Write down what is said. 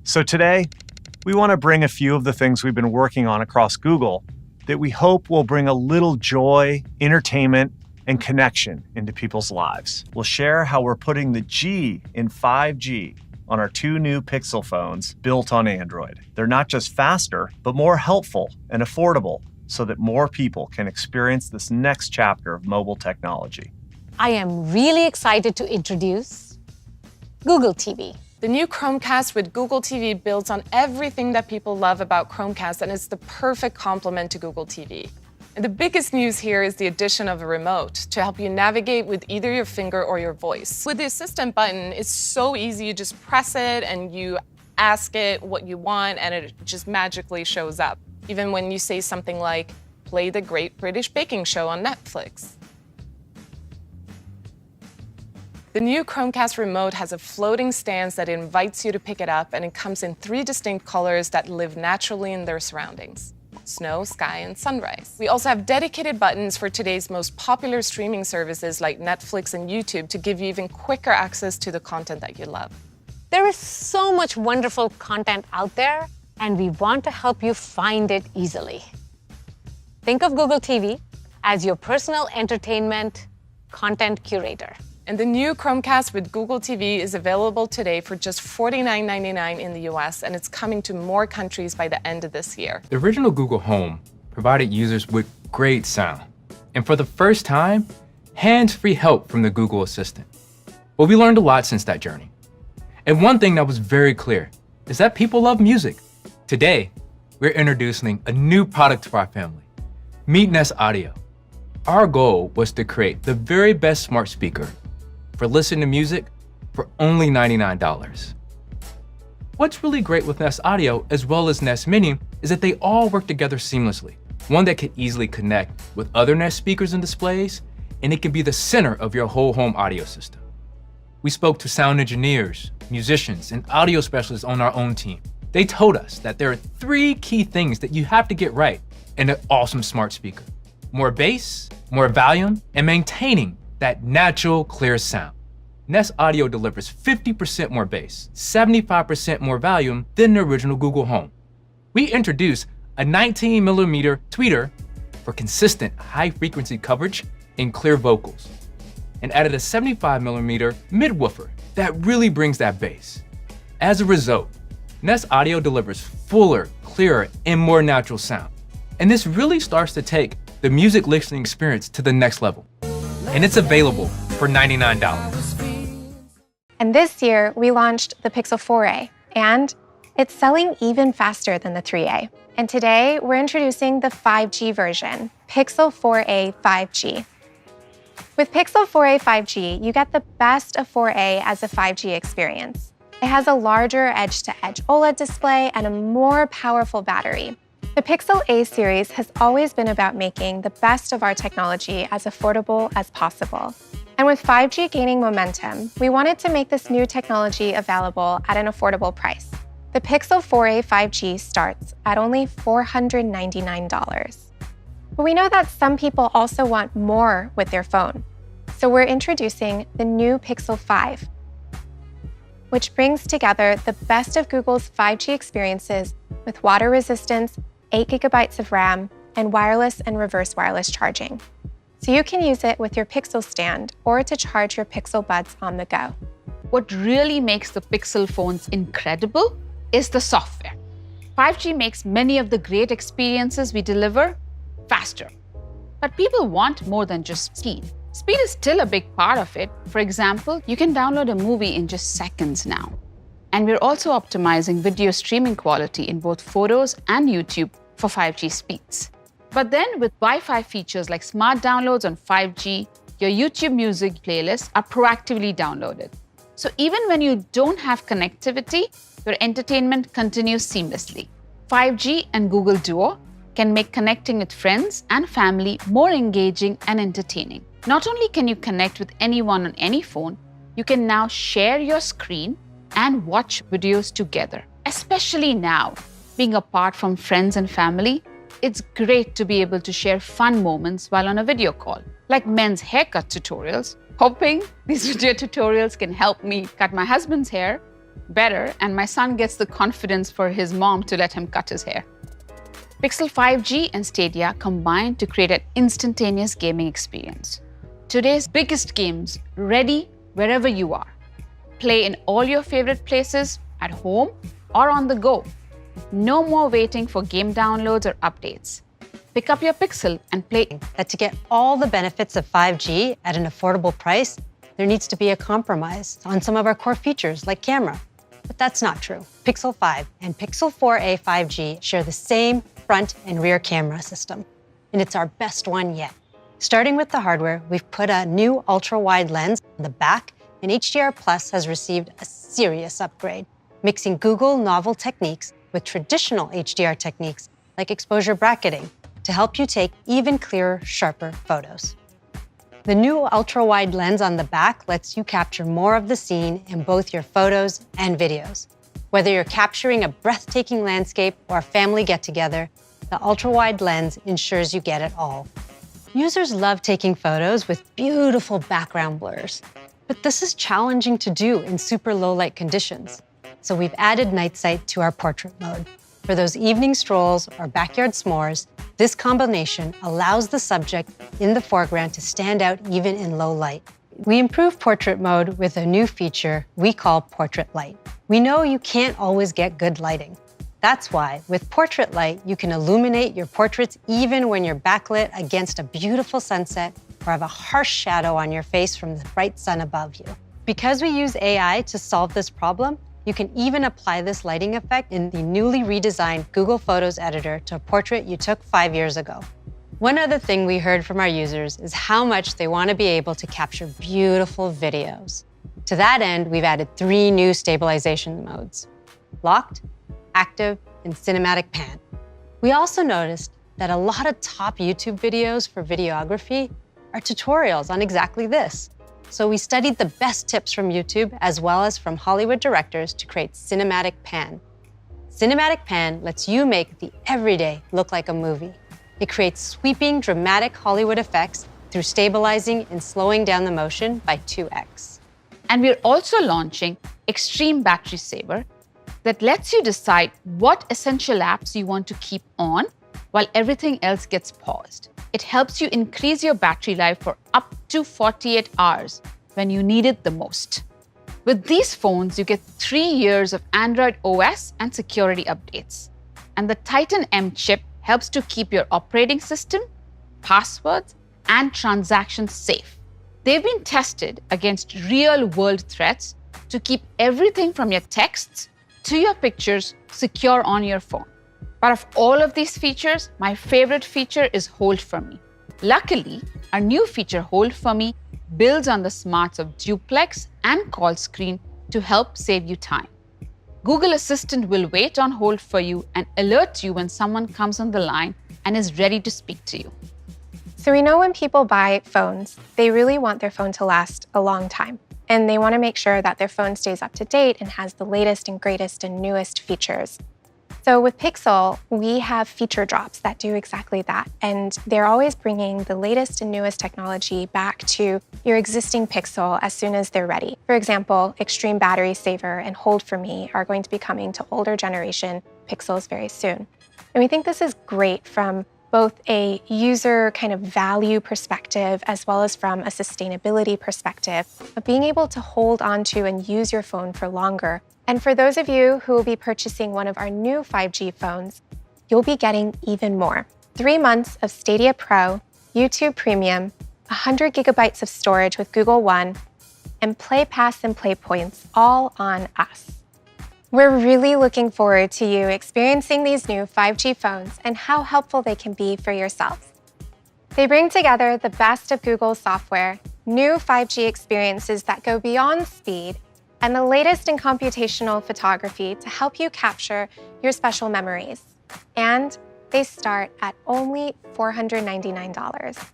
So today, we want to bring a few of the things we've been working on across Google that we hope will bring a little joy, entertainment, and connection into people's lives. We'll share how we're putting the G in 5G on our 2 new Pixel phones built on Android. They're not just faster, but more helpful and affordable so that more people can experience this next chapter of mobile technology. I am really excited to introduce Google TV. The new Chromecast with Google TV builds on everything that people love about Chromecast, and it's the perfect complement to Google TV. And the biggest news here is the addition of a remote to help you navigate with either your finger or your voice. With the Assistant button, it's so easy. You just press it and you ask it what you want, and it just magically shows up. Even when you say something like, play the Great British Baking Show on Netflix. The new Chromecast remote has a floating stance that invites you to pick it up, and it comes in 3 distinct colors that live naturally in their surroundings: snow, sky, and sunrise. We also have dedicated buttons for today's most popular streaming services like Netflix and YouTube to give you even quicker access to the content that you love. There is so much wonderful content out there, and we want to help you find it easily. Think of Google TV as your personal entertainment content curator. And the new Chromecast with Google TV is available today for just $49.99 in the US, and it's coming to more countries by the end of this year. The original Google Home provided users with great sound, and for the first time, hands-free help from the Google Assistant. Well, we learned a lot since that journey. And one thing that was very clear is that people love music. Today, we're introducing a new product to our family, Meet Nest Audio. Our goal was to create the very best smart speaker for listening to music for only $99. What's really great with Nest Audio as well as Nest Mini is that they all work together seamlessly. One that can easily connect with other Nest speakers and displays, and it can be the center of your whole home audio system. We spoke to sound engineers, musicians, and audio specialists on our own team. They told us that there are 3 key things that you have to get right in an awesome smart speaker: more bass, more volume, and maintaining that natural, clear sound. Nest Audio delivers 50% more bass, 75% more volume than the original Google Home. We introduced a 19mm tweeter for consistent high-frequency coverage and clear vocals, and added a 75mm mid-woofer that really brings that bass. As a result, Nest Audio delivers fuller, clearer, and more natural sound. And this really starts to take the music listening experience to the next level. And it's available for $99. And this year, we launched the Pixel 4a, and it's selling even faster than the 3a. And today, we're introducing the 5G version, Pixel 4a 5G. With Pixel 4a 5G, you get the best of 4a as a 5G experience. It has a larger edge-to-edge OLED display and a more powerful battery. The Pixel A series has always been about making the best of our technology as affordable as possible. And with 5G gaining momentum, we wanted to make this new technology available at an affordable price. The Pixel 4a 5G starts at only $499. But we know that some people also want more with their phone. So we're introducing the new Pixel 5, which brings together the best of Google's 5G experiences with water resistance, 8 GB of RAM, and wireless and reverse wireless charging. So you can use it with your Pixel stand or to charge your Pixel Buds on the go. What really makes the Pixel phones incredible is the software. 5G makes many of the great experiences we deliver faster. But people want more than just speed. Speed is still a big part of it. For example, you can download a movie in just seconds now. And we're also optimizing video streaming quality in both Photos and YouTube for 5G speeds. But then with Wi-Fi features like smart downloads on 5G, your YouTube music playlists are proactively downloaded. So even when you don't have connectivity, your entertainment continues seamlessly. 5G and Google Duo can make connecting with friends and family more engaging and entertaining. Not only can you connect with anyone on any phone, you can now share your screen and watch videos together. Especially now, being apart from friends and family, it's great to be able to share fun moments while on a video call, like men's haircut tutorials. Hoping these video tutorials can help me cut my husband's hair, better, and my son gets the confidence for his mom to let him cut his hair. Pixel 5G and Stadia combine to create an instantaneous gaming experience. Today's biggest games ready wherever you are. Play in all your favorite places, at home or on the go. No more waiting for game downloads or updates. Pick up your Pixel and play. That to get all the benefits of 5G at an affordable price, there needs to be a compromise on some of our core features like camera. But that's not true. Pixel 5 and Pixel 4a 5G share the same front and rear camera system, and it's our best one yet. Starting with the hardware, we've put a new ultra-wide lens on the back, and HDR Plus has received a serious upgrade, mixing Google novel techniques with traditional HDR techniques like exposure bracketing to help you take even clearer, sharper photos. The new ultra-wide lens on the back lets you capture more of the scene in both your photos and videos. Whether you're capturing a breathtaking landscape or a family get-together, the ultra-wide lens ensures you get it all. Users love taking photos with beautiful background blurs, but this is challenging to do in super low light conditions. So we've added night sight to our portrait mode. For those evening strolls or backyard s'mores, this combination allows the subject in the foreground to stand out even in low light. We improve portrait mode with a new feature we call Portrait Light. We know you can't always get good lighting. That's why, with Portrait Light, you can illuminate your portraits even when you're backlit against a beautiful sunset or have a harsh shadow on your face from the bright sun above you. Because we use AI to solve this problem, you can even apply this lighting effect in the newly redesigned Google Photos editor to a portrait you took 5 years ago. One other thing we heard from our users is how much they want to be able to capture beautiful videos. To that end, we've added 3 new stabilization modes: locked, active, and cinematic pan. We also noticed that a lot of top YouTube videos for videography are tutorials on exactly this. So we studied the best tips from YouTube as well as from Hollywood directors to create Cinematic Pan. Cinematic Pan lets you make the everyday look like a movie. It creates sweeping, dramatic Hollywood effects through stabilizing and slowing down the motion by 2x. And we're also launching Extreme Battery Saver that lets you decide what essential apps you want to keep on while everything else gets paused. It helps you increase your battery life for up to 48 hours when you need it the most. With these phones, you get 3 years of Android OS and security updates. And the Titan M chip helps to keep your operating system, passwords, and transactions safe. They've been tested against real-world threats to keep everything from your texts to your pictures secure on your phone. But of all of these features, my favorite feature is Hold For Me. Luckily, our new feature, Hold For Me, builds on the smarts of Duplex and Call Screen to help save you time. Google Assistant will wait on hold for you and alert you when someone comes on the line and is ready to speak to you. So we know when people buy phones, they really want their phone to last a long time. And they want to make sure that their phone stays up to date and has the latest and greatest and newest features. So with Pixel, we have feature drops that do exactly that. And they're always bringing the latest and newest technology back to your existing Pixel as soon as they're ready. For example, Extreme Battery Saver and Hold For Me are going to be coming to older generation Pixels very soon. And we think this is great from both a user kind of value perspective as well as from a sustainability perspective of being able to hold onto and use your phone for longer. And for those of you who will be purchasing one of our new 5G phones, you'll be getting even more. 3 months of Stadia Pro, YouTube Premium, 100 gigabytes of storage with Google One, and Play Pass and Play Points all on us. We're really looking forward to you experiencing these new 5G phones and how helpful they can be for yourselves. They bring together the best of Google's software, new 5G experiences that go beyond speed, and the latest in computational photography to help you capture your special memories. And they start at only $499.